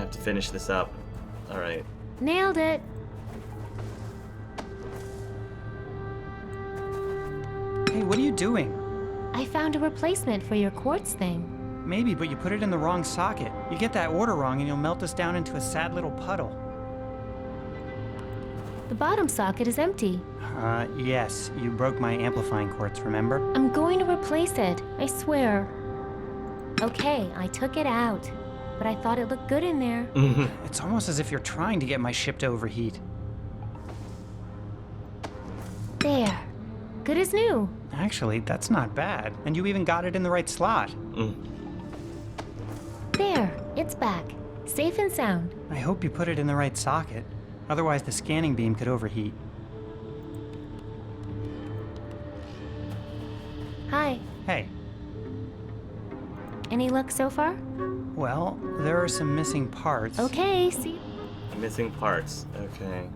have to finish this up. Alright. Nailed it. Hey, what are you doing? I found a replacement for your quartz thing. Maybe, but you put it in the wrong socket. You get that order wrong and you'll melt us down into a sad little puddle. The bottom socket is empty. Yes. You broke my amplifying quartz, remember? I'm going to replace it, I swear. Okay, I took it out, but I thought it looked good in there. It's almost as if you're trying to get my ship to overheat. There. Good as new. Actually, that's not bad. And you even got it in the right slot. There, it's back. Safe and sound. I hope you put it in the right socket. Otherwise, the scanning beam could overheat. Hi. Hey, Any luck so far? well, there are some missing parts. Okay, see. Missing parts. Okay.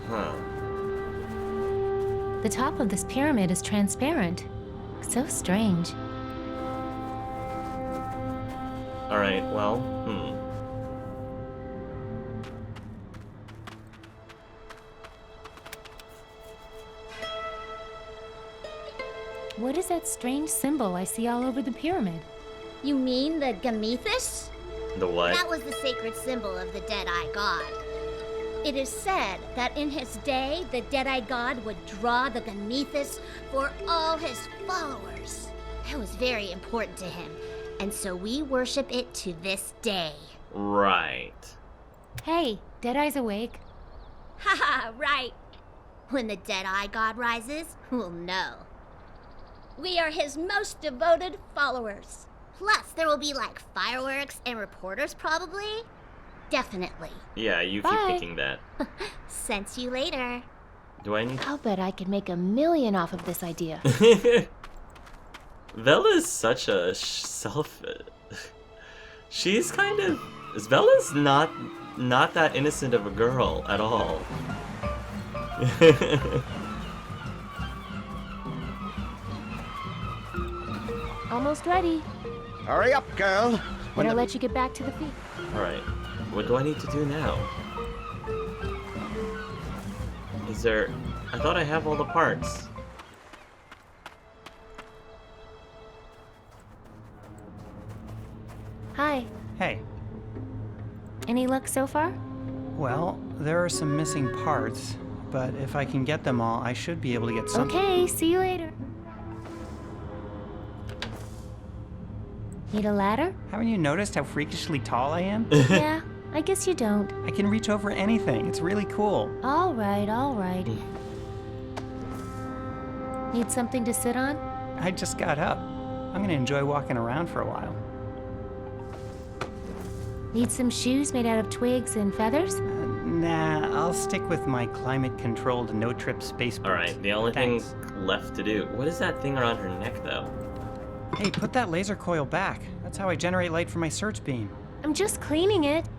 Huh. The top of this pyramid is transparent. So strange. Alright, well, What is that strange symbol I see all over the pyramid? You mean the Gamethus? The what? That was the sacred symbol of the Deadeye God. It is said that in his day, the Deadeye God would draw the Gamethus for all his followers. It was very important to him, and so we worship it to this day. Right. Hey, Deadeye's awake. Haha, right. When the Deadeye God rises, we'll know. We are his most devoted followers. Plus, there will be like fireworks and reporters, probably. Definitely. Yeah, you Bye. keep thinking that. Sense you later. Do I need... I'll bet I could make $1 million off of this idea. Vella's such a She's kind of... Vella's not that innocent of a girl at all. Almost ready. Hurry up, girl. Better let you get back to the feet. Alright, what do I need to do now? Is there... I thought I have all the parts. Hi. Hey, Any luck so far? well, there are some missing parts, but if I can get them all, I should be able to get some. Okay, see you later. Need a ladder? Haven't you noticed how freakishly tall I am? Yeah, I guess you don't. I can reach over anything. It's really cool. All right, all right. Need something to sit on? I just got up. I'm gonna enjoy walking around for a while. Need some shoes made out of twigs and feathers? Nah, I'll stick with my climate-controlled no-trip space boots. Alright, the only Thanks. thing left to do... What is that thing around her neck, though? Hey, put that laser coil back. That's how I generate light from my search beam. I'm just cleaning it.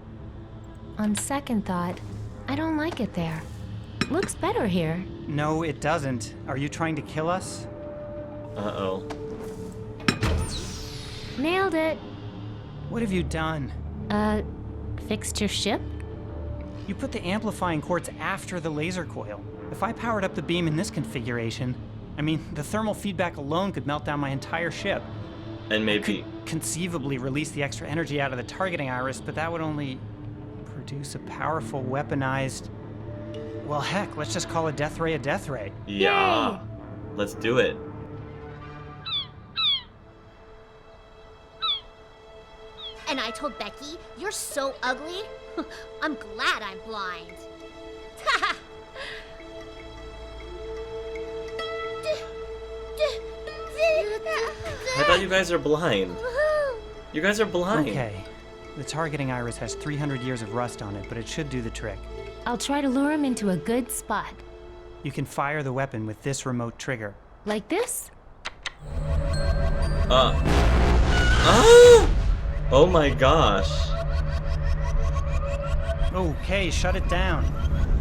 On second thought, I don't like it there. Looks better here. No, it doesn't. Are you trying to kill us? Uh-oh. Nailed it. What have you done? Fixed your ship? You put the amplifying quartz after the laser coil. If I powered up the beam in this configuration, I mean, the thermal feedback alone could melt down my entire ship. And maybe... Conceivably release the extra energy out of the targeting iris, but that would only produce a powerful weaponized... Well, heck, let's just call a death ray a death ray. Yeah. Let's do it. And I told Becky, you're so ugly. I'm glad I'm blind. I thought you guys are blind. You guys are blind. Okay. The targeting iris has 300 years of rust on it, but it should do the trick. I'll try to lure him into a good spot. You can fire the weapon with this remote trigger. Like this? Oh my gosh. Okay, shut it down.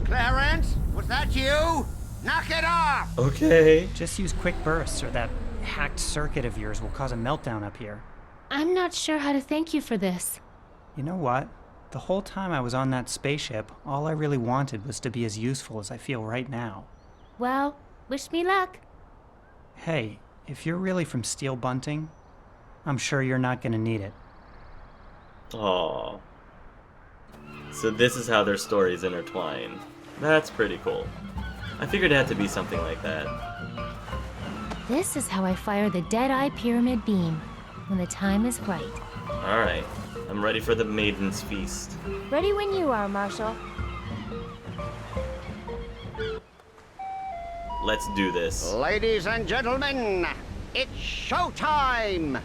Clarence, was that you? Knock it off! Okay. Just use quick bursts or that hacked circuit of yours will cause a meltdown up here. I'm not sure how to thank you for this. You know what? The whole time I was on that spaceship, all I really wanted was to be as useful as I feel right now. Well, wish me luck. Hey, if you're really from Steel Bunting, I'm sure you're not gonna need it. Aww. So this is how their stories intertwine. That's pretty cool. I figured it had to be something like that. This is how I fire the Deadeye Pyramid Beam, when the time is right. Alright, I'm ready for the Maiden's Feast. Ready when you are, Marshall. Let's do this. Ladies and gentlemen, it's showtime!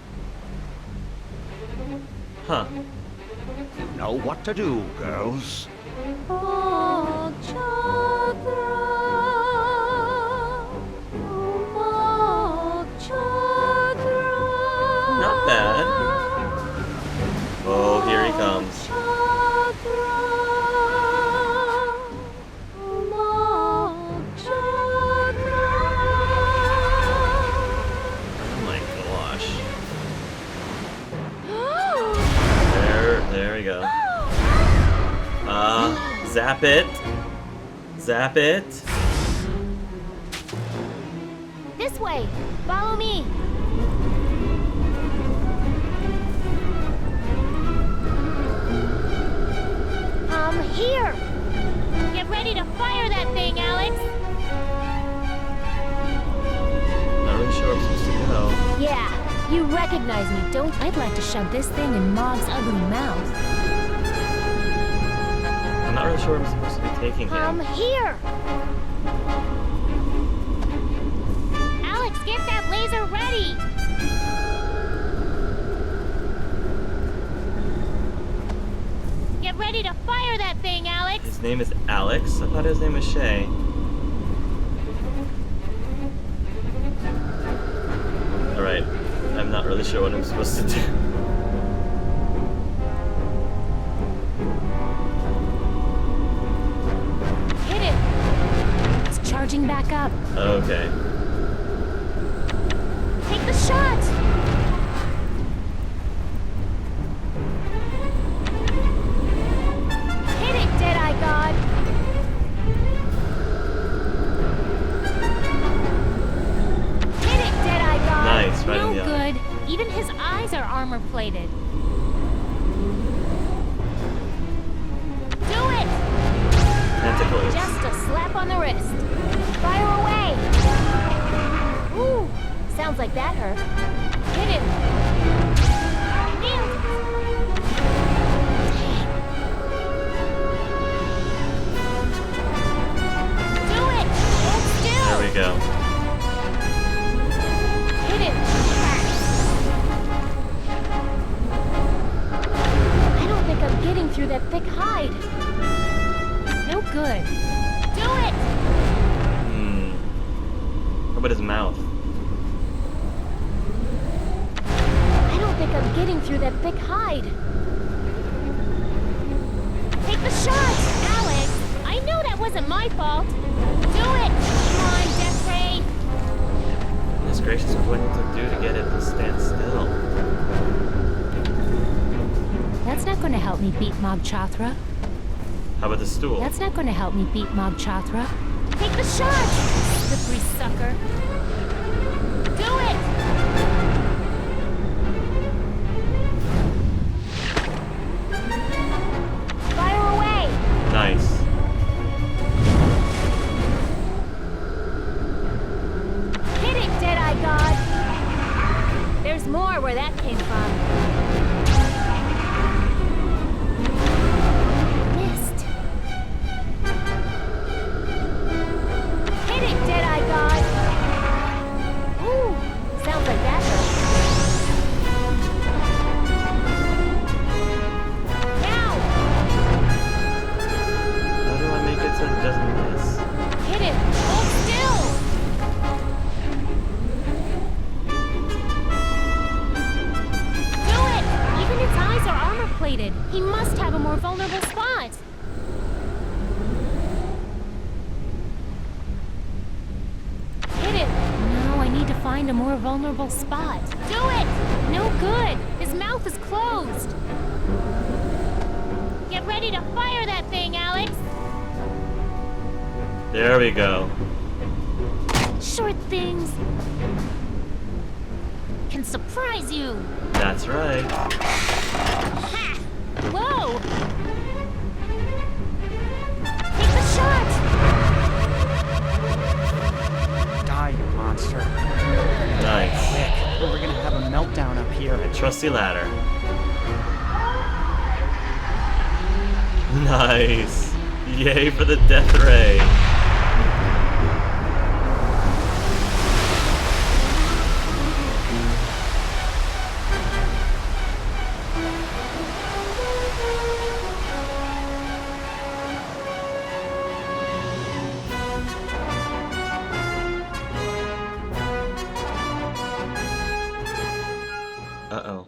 Huh. You know what to do, girls. Not bad. Oh, here he comes. Oh my gosh. There we go. Zap it. Zap it. This way! Follow me! Here! Get ready to fire that thing, Alex! Not really sure where I'm supposed to go. Yeah, you recognize me, don't? I'd like to shove this thing in Mog's ugly mouth. I'm not really sure where I'm supposed to be taking him. Here! Alex, get that laser ready! Get ready to fire that thing, Alex! His name is Alex? I thought his name was Shay. Alright, I'm not really sure what I'm supposed to do. Hit it! It's charging back up. Okay. Take the shot! Hit it, Deadeye God! Hit it, Deadeye God! Nice, right no in the eye. good. Even his eyes are armor-plated. Do it! Tentacles. Just a slap on the wrist. Fire away! Ooh, sounds like that hurt. Hit him! Nailed it! Do it! Hold still! There we go. Hit him! I don't think I'm getting through that thick hide. No good. Do it! How about his mouth? I don't think I'm getting through that thick hide. Take the shot, Alex! I know that wasn't my fault. Do it! Come on, Death Ray! Goodness gracious, what do I need to do to get it to stand still? That's not going to help me beat Mog Chothra. How about the stool? That's not going to help me beat Mog Chothra. Take the shot! Slippery sucker. Do it! Fire away! Nice. Hit it, Deadeye God! There's more where that came from. Missed. Hit it, Deadeye God! Ooh, sounds like that hurt. Now! How do I make it so it doesn't miss? Hit it! Hold still! Do it! Even its eyes are armor-plated. He must have a more vulnerable spot. Hit it! No, I need to find a more more vulnerable spot. Do it! No good! His mouth is closed! Get ready to fire that thing, Alex! There we go. Short things can surprise you! That's right. Ha! Whoa! Take the shot! Die, you monster. Nice. Quick, or we're gonna have a meltdown up here. Trusty ladder. Nice. Yay for the death ray. Uh-oh.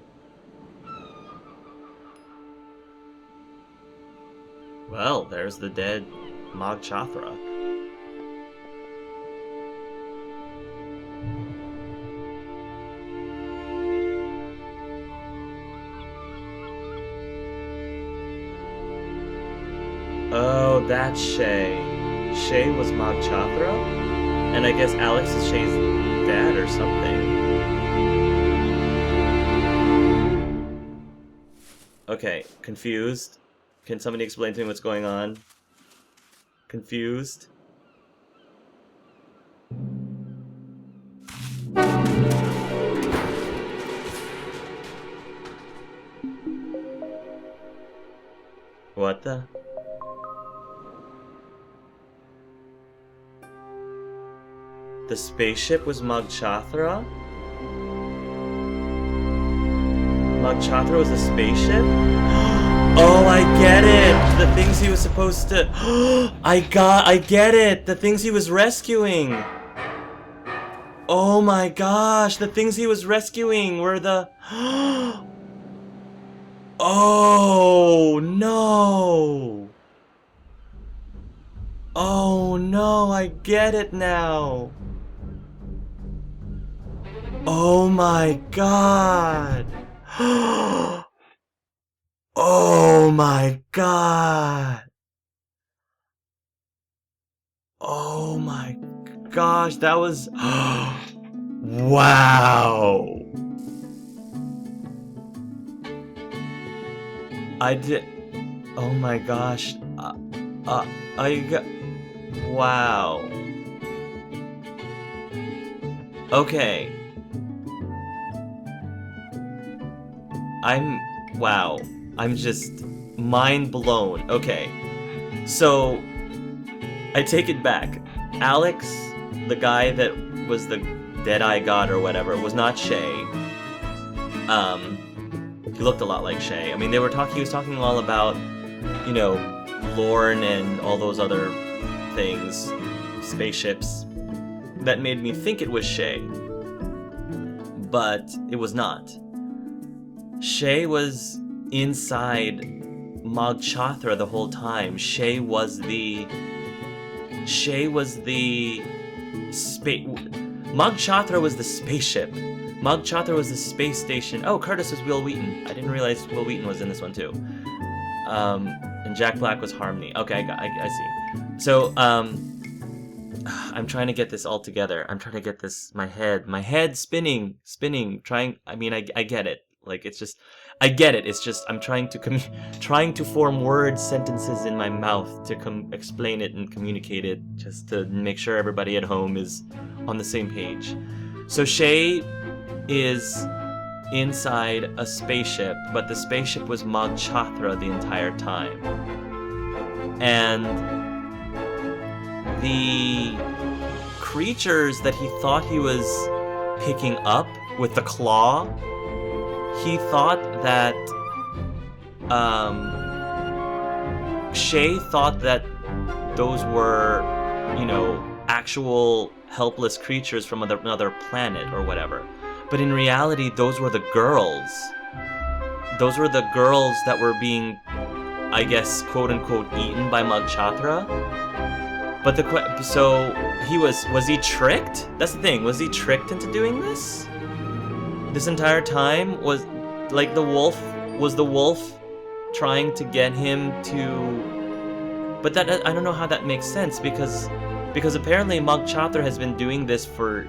Well, there's the dead Mog Chothra. Oh, that's Shay. Shay was Mog Chothra? And I guess Alex is Shay's dad or something. Okay, confused. Can somebody explain to me what's going on? Confused. What the? The spaceship was Mog Chothra? Mog Chothra was a spaceship? Oh, I get it! The things he was supposed to... I get it! The things he was rescuing! Oh my gosh, the things he was rescuing were the... Oh no! Oh no, I get it now! Oh my god! Oh my god! Oh my gosh, that was... Wow! I did... Oh my gosh. Wow. Okay. Wow. I'm just mind blown. Okay. So, I take it back. Alex, the guy that was the Deadeye God or whatever, was not Shay. He looked a lot like Shay. I mean, he was talking all about, you know, Lorne and all those other things, spaceships, that made me think it was Shay. But it was not. Shay was inside Mog Chothra the whole time. Shay was the Mog Chothra was the spaceship. Mog Chothra was the space station. Oh, Curtis was Will Wheaton. I didn't realize Will Wheaton was in this one too. And Jack Black was Harmony. Okay, I see. So, I'm trying to get this all together. I'm trying to get this, my head spinning, I get it. Like, it's just, I get it. It's just, I'm trying to form words, sentences in my mouth to explain it and communicate it, just to make sure everybody at home is on the same page. So Shay is inside a spaceship, but the spaceship was Mog Chothra the entire time. And the creatures that he thought he was picking up with the claw, he thought that Shay thought that those were, you know, actual helpless creatures from another planet or whatever. But in reality, those were the girls. Those were the girls that were being, I guess, quote-unquote, eaten by Mog Chothra. But so was he tricked? That's the thing. Was he tricked into doing this? This entire time was like the wolf trying to get him to. But that I don't know how that makes sense because apparently Mog Chothra has been doing this for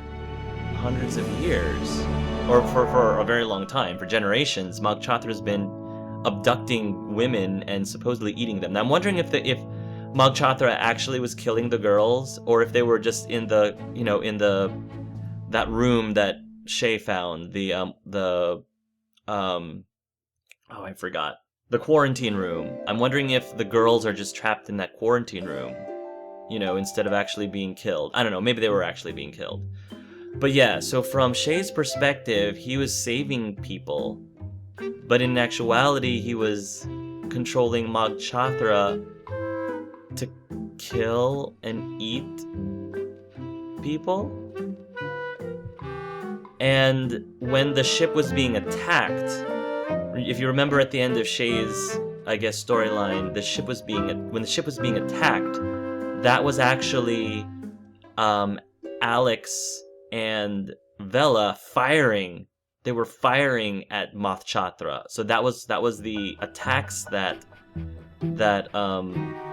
hundreds of years, or for a very long time, for generations. Mog Chothra has been abducting women and supposedly eating them. Now I'm wondering if Mog Chothra actually was killing the girls, or if they were just in that room that Shay found, I forgot, the quarantine room. I'm wondering if the girls are just trapped in that quarantine room, instead of actually being killed. I don't know, maybe they were actually being killed. But yeah, so from Shay's perspective, he was saving people, but in actuality, he was controlling Mog Chothra to kill and eat people. And when the ship was being attacked, if you remember at the end of Shay's, I guess, storyline, when the ship was being attacked, that was actually Alex and Vela firing. They were firing at Moth Chothra. So that was the attacks that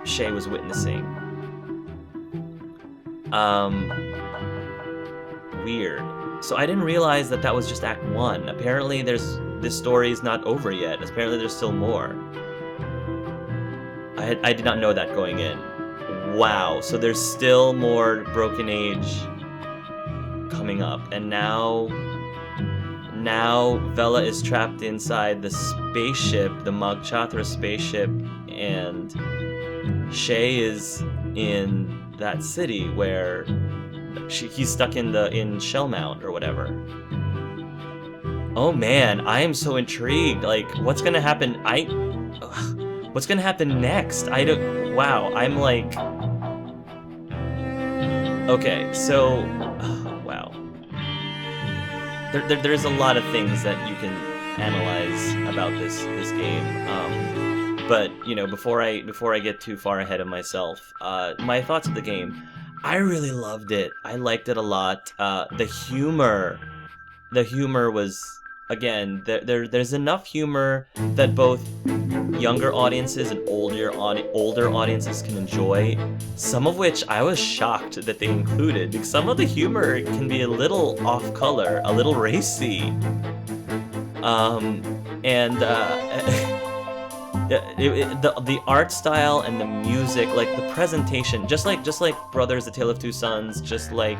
Shay was witnessing. Weird. So I didn't realize that was just Act 1. Apparently this story is not over yet. Apparently there's still more. I did not know that going in. Wow, so there's still more Broken Age coming up. And now Vela is trapped inside the spaceship, the Mog Chothra spaceship, and Shay is in that city where he's stuck in Shellmount or whatever. Oh man, I am so intrigued. Like, what's gonna happen? What's gonna happen next? Wow, I'm like... Okay, so... wow. There's a lot of things that you can analyze about this game. But, before I get too far ahead of myself, my thoughts of the game. I really loved it. I liked it a lot. The humor was, again, there's enough humor that both younger audiences and older audiences can enjoy. Some of which I was shocked that they included, because some of the humor can be a little off color, a little racy. The art style and the music, like the presentation, just like Brothers: A Tale of Two Sons, just like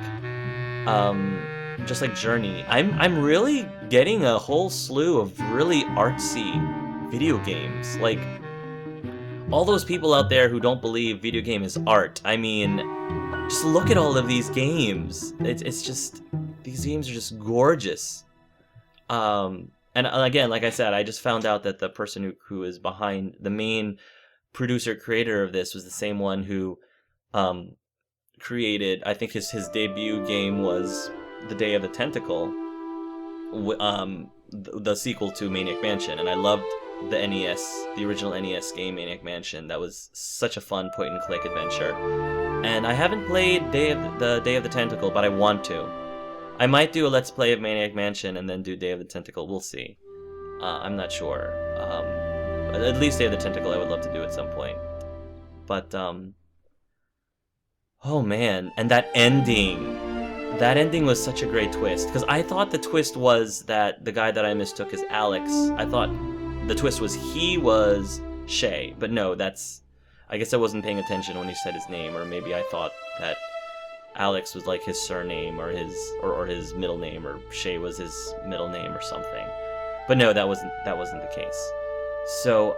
Journey. I'm really getting a whole slew of really artsy video games. Like, all those people out there who don't believe video game is art, I mean, just look at all of these games. It's just, these games are just gorgeous. And again, like I said, I just found out that the person who is behind, the main producer creator of this, was the same one who created, I think his debut game was The Day of the Tentacle, the sequel to Maniac Mansion, and I loved the original NES game Maniac Mansion. That was such a fun point-and-click adventure. And I haven't played the Day of the Tentacle, but I want to. I might do a Let's Play of Maniac Mansion and then do Day of the Tentacle. We'll see. I'm not sure. At least Day of the Tentacle I would love to do at some point. But, oh man, and that ending was such a great twist. Because I thought the twist was that the guy that I mistook as Alex, I thought the twist was he was Shay. But no, I guess I wasn't paying attention when he said his name, or maybe I thought that Alex was like his surname or his middle name, or Shay was his middle name or something. But no, that wasn't the case. So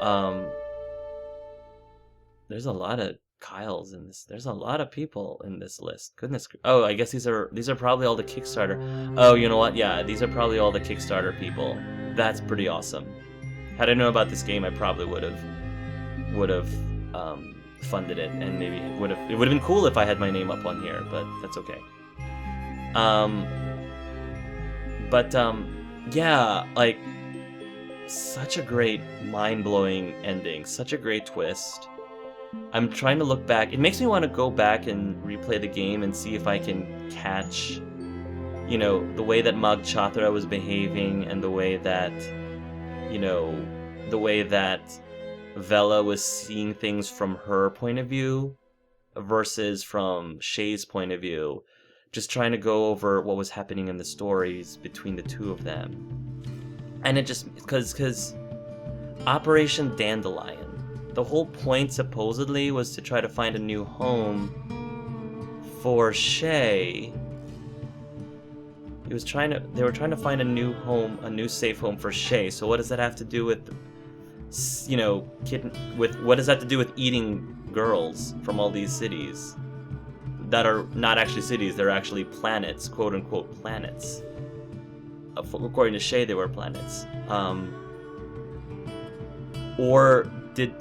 there's a lot of Kyles in this. There's a lot of people in this list. Goodness. Oh, I guess these are probably all the Kickstarter. Oh, you know what? Yeah, these are probably all the Kickstarter people. That's pretty awesome. Had I known about this game, I probably would have funded it, and maybe it would have been cool if I had my name up on here, but that's okay. Yeah, like, such a great mind-blowing ending, such a great twist. I'm trying to look back. It makes me want to go back and replay the game and see if I can catch, you know, the way that Mag Chothra was behaving and the way that, you know, the way that Vela was seeing things from her point of view versus from Shay's point of view. Just trying to go over what was happening in the stories between the two of them. And it just, because Operation Dandelion, the whole point supposedly was to try to find a new home for Shay. They were trying to find a new home, a new safe home for Shay. So what does that have to do with, you know, what does that have to do with eating girls from all these cities that are not actually cities, they're actually planets, quote unquote planets. According to Shay, they were planets. Or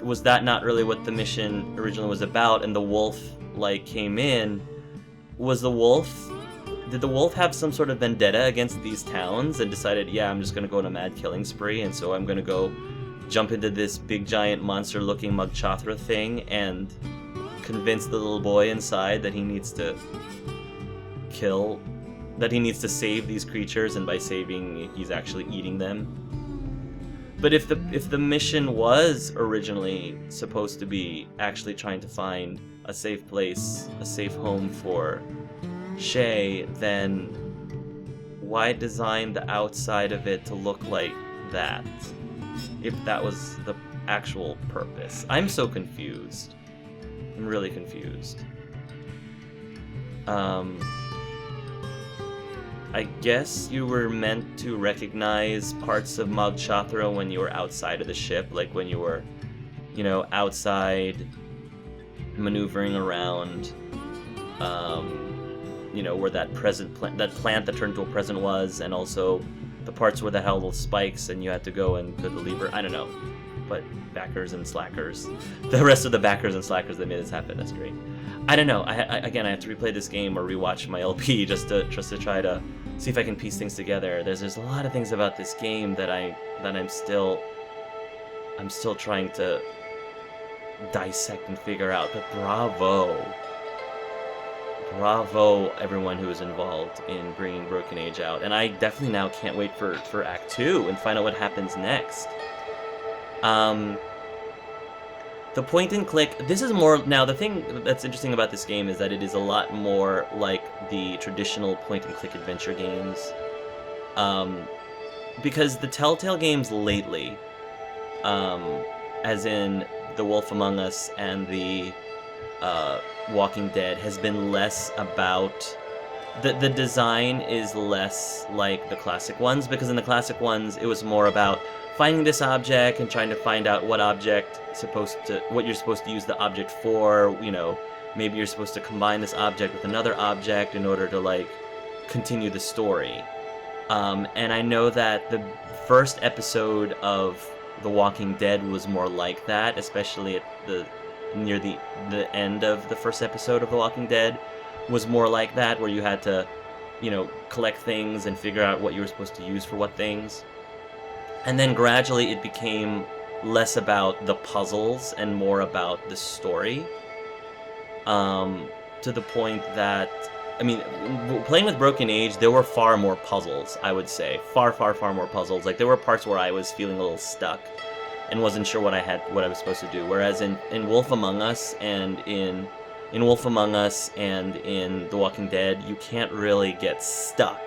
was that not really what the mission originally was about? And the wolf came in. Did the wolf have some sort of vendetta against these towns and decided, yeah, I'm just gonna go on a mad killing spree, and so I'm gonna go jump into this big giant monster looking Mag Chothra thing and convince the little boy inside that he needs to save these creatures, and by saving, he's actually eating them. But if the mission was originally supposed to be actually trying to find a safe place, a safe home for Shay, then why design the outside of it to look like that? If that was the actual purpose. I'm so confused. I'm really confused. I guess you were meant to recognize parts of Mag Chothra when you were outside of the ship, like when you were, you know, outside maneuvering around, you know, where that plant that turned to a present was, and also the parts where that had little spikes and you had to go and put the lever. I don't know, but backers and slackers, the rest of the backers and slackers that made this happen, that's great. I don't know. I have to replay this game or rewatch my LP just to try to see if I can piece things together. There's a lot of things about this game that I'm still trying to dissect and figure out. But bravo everyone who was involved in bringing Broken Age out, and I definitely now can't wait for Act 2 and find out what happens next. The point and click, this is more, now the thing that's interesting about this game is that it is a lot more like the traditional point and click adventure games. Because the Telltale games lately, as in The Wolf Among Us and the Walking Dead, has been less about, the design is less like the classic ones, because in the classic ones it was more about finding this object and trying to find out what you're supposed to use the object for. You know, maybe you're supposed to combine this object with another object in order to continue the story. And I know that the first episode of The Walking Dead was more like that, especially near the end of the first episode of The Walking Dead was more like that, where you had to, you know, collect things and figure out what you were supposed to use for what things. And then gradually it became less about the puzzles and more about the story. To the point that, I mean, playing with Broken Age, there were far more puzzles, I would say. Far more puzzles. Like, there were parts where I was feeling a little stuck and wasn't sure what I was supposed to do. Whereas in Wolf Among Us and in Wolf Among Us and in The Walking Dead, you can't really get stuck.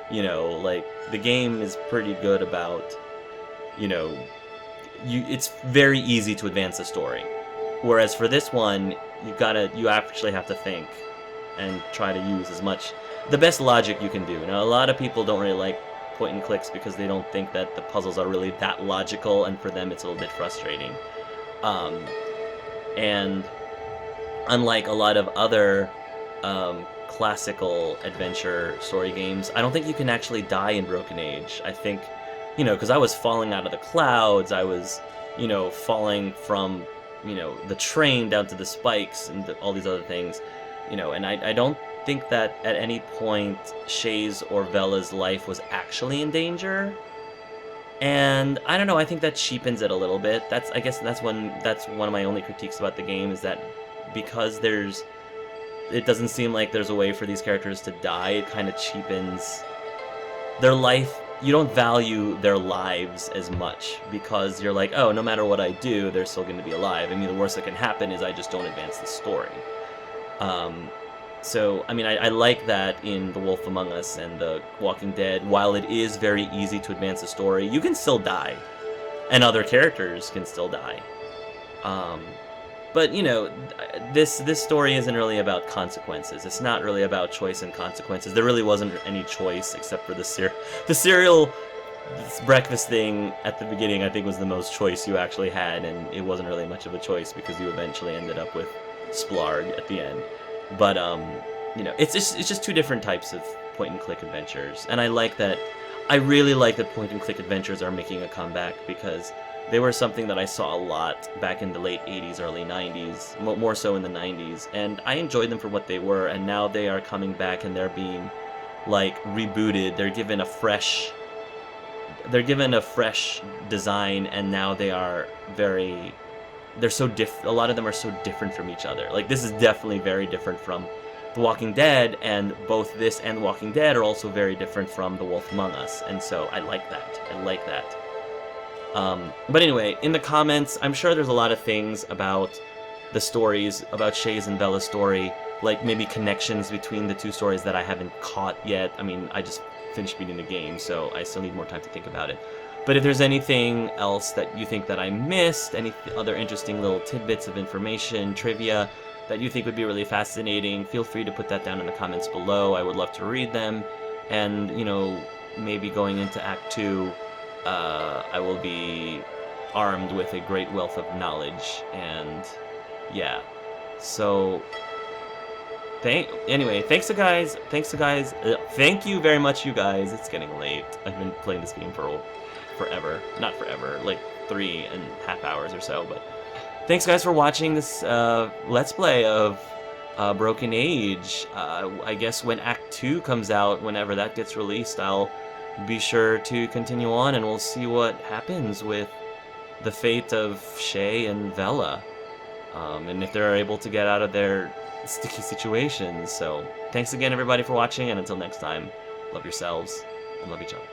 You know, like, the game is pretty good about, you know, it's very easy to advance the story. Whereas for this one, you actually have to think and try to use the best logic you can do. Now, a lot of people don't really like point and clicks because they don't think that the puzzles are really that logical, and for them it's a little bit frustrating. And unlike a lot of other classical adventure story games, I don't think you can actually die in Broken Age. I think, you know, because I was falling out of the clouds, I was, you know, falling from, you know, the train down to the spikes and all these other things, you know, and I don't think that at any point Shay's or Vela's life was actually in danger. And I don't know, I think that cheapens it a little bit. I guess that's one of my only critiques about the game, is that because it doesn't seem like there's a way for these characters to die, it kind of cheapens their life. You don't value their lives as much, because you're like, oh, no matter what I do, they're still going to be alive. I mean, the worst that can happen is I just don't advance the story. So, I mean, I like that in The Wolf Among Us and The Walking Dead. While it is very easy to advance the story, you can still die. And other characters can still die. But, you know, this story isn't really about consequences. It's not really about choice and consequences. There really wasn't any choice except for the cereal breakfast thing at the beginning. I think was the most choice you actually had, and it wasn't really much of a choice because you eventually ended up with Splarg at the end. But you know, it's just two different types of point-and-click adventures, and I really like that point-and-click adventures are making a comeback, because they were something that I saw a lot back in the late 80s, early 90s, more so in the 90s, and I enjoyed them for what they were, and now they are coming back and they're being, like, rebooted. They're given a fresh design, and now they are a lot of them are so different from each other. Like, this is definitely very different from The Walking Dead, and both this and The Walking Dead are also very different from The Wolf Among Us, and so I like that. But anyway, in the comments, I'm sure there's a lot of things about the stories, about Shay's and Bella's story, like maybe connections between the two stories that I haven't caught yet. I mean, I just finished beating the game, so I still need more time to think about it. But if there's anything else that you think that I missed, any other interesting little tidbits of information, trivia, that you think would be really fascinating, feel free to put that down in the comments below. I would love to read them. And, you know, maybe going into Act 2, I will be armed with a great wealth of knowledge, and yeah. So, thanks to guys. Thank you very much, you guys. It's getting late. I've been playing this game for forever. Not forever, like 3.5 hours or so, but thanks guys for watching this Let's Play of Broken Age. I guess when Act 2 comes out, whenever that gets released, I'll be sure to continue on, and we'll see what happens with the fate of Shay and Bella, and if they're able to get out of their sticky situations. So thanks again everybody for watching, and until next time, love yourselves and love each other.